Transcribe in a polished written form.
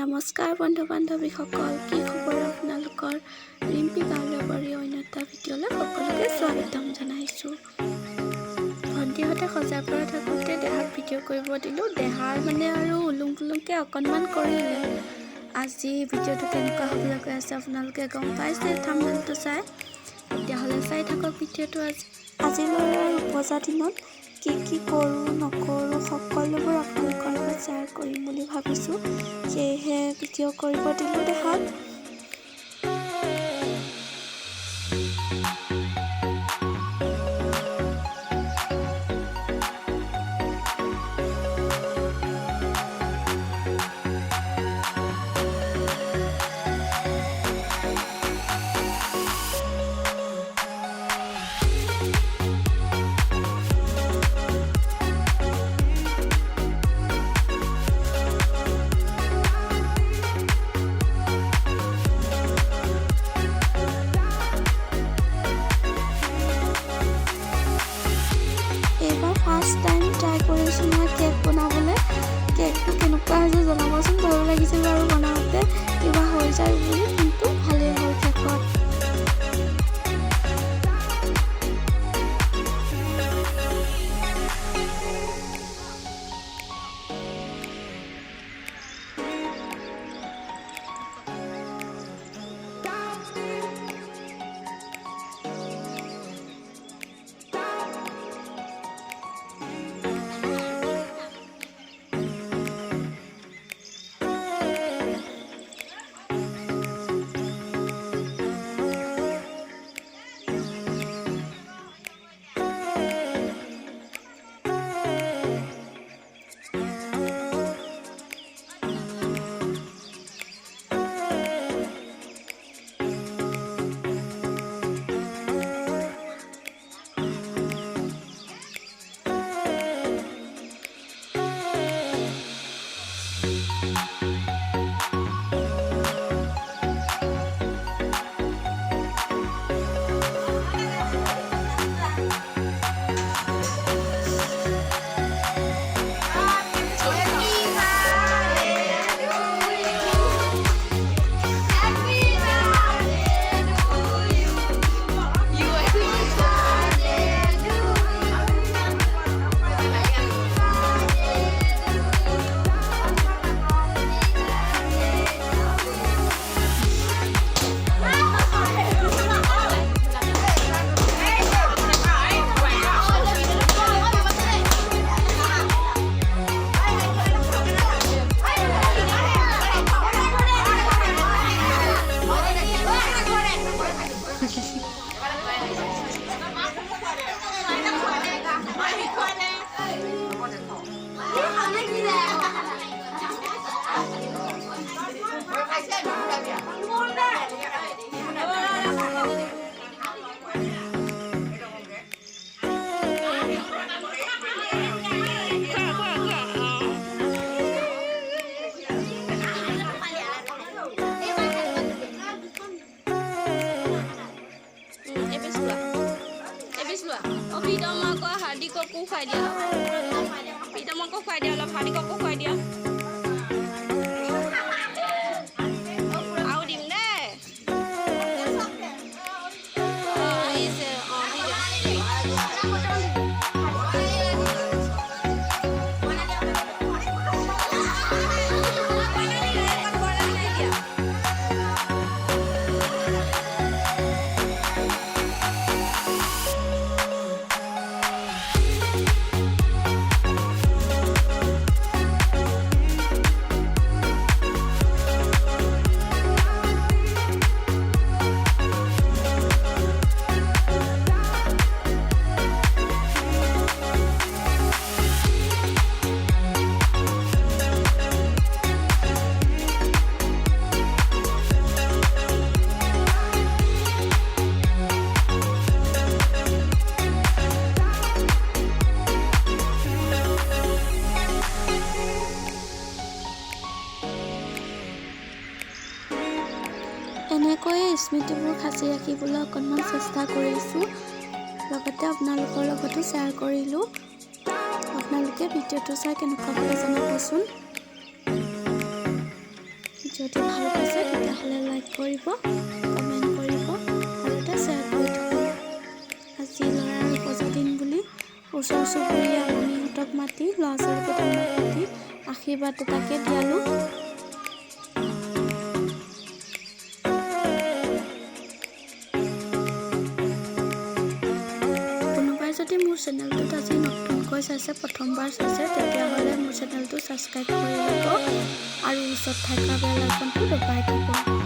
নমস্কাৰ বন্ধু বান্ধৱীসকল, কি খবৰ আপোনালোকৰ? ৰিম্পি গাঁৱলীয়া বুৱাৰী অন্য এটা ভিডিঅ'লৈ সকলোকে স্বাগতম জনাইছোঁ। ভণ্টিহঁতে সজাৰ পৰা থাকোঁতে দেহাক ভিডিঅ' কৰিব দিলোঁ। দেহাৰ আৰু উলুং পুলুংকৈ অকণমান কৰিলে। আজি ভিডিঅ'টো কেনেকুৱা হ'বলৈ গৈ আছে আপোনালোকে গম পাইছে থাম্বনেইলটো চাই। তেতিয়াহ'লে চাই থাকক ভিডিঅ'টো। আজিলৈ উপজা দিনত কি কৰোঁ নকৰোঁ সকলোবোৰ আপোনালোকৰ লগত শ্বেয়াৰ কৰিম বুলি ভাবিছোঁ। সেয়েহে ভিডিঅ' কৰিব দিলোঁ দেখাত। ফাৰ্ষ্ট টাইম ট্ৰাই কৰিছোঁ মই কেক বনাবলৈ। কেকটো কেনেকুৱা হৈছে জনাবচোন। ভয়ো লাগিছিল বাৰু বনাওঁতে কিবা হৈ যায় বুলি, কিন্তু ভালেই হ'ল কেকত। হাৰ্দিককো খুৱাই দিয়া, প্ৰীতমকো খুৱাই দিয়া, অলপ হাৰ্দিককো খুৱাই দিয়া। আৰু দিম দেই। এনেকৈয়ে স্মৃতিবোৰ সাঁচি ৰাখিবলৈ অকণমান চেষ্টা কৰিছোঁ। লগতে আপোনালোকৰ লগতো শ্বেয়াৰ কৰিলোঁ। আপোনালোকে ভিডিঅ'টো চাই কেনেকুৱা পালে জনাবচোন। যদি ভাল পাইছে তেতিয়াহ'লে লাইক কৰিব, কমেণ্ট কৰিব আৰু এটা শ্বেয়াৰ কৰি থ'ব। আজি ল'ৰাৰ উপজা দিন বুলি ওচৰ চুবুৰীয়া আলহীহঁতক মাতি ল'ৰা ছোৱালীকেইটামানক মাতি আশীৰ্বাদ এটাকে দিয়ালোঁ। কোনোবাই যদি মোৰ চেনেলটোত আজি নতুনকৈ চাইছে, প্ৰথমবাৰ চাইছে, তেতিয়াহ'লে মোৰ চেনেলটো ছাবস্ক্ৰাইব কৰি ল'ব আৰু ওচৰত থকা বেল আইকনটো দবাই দিব।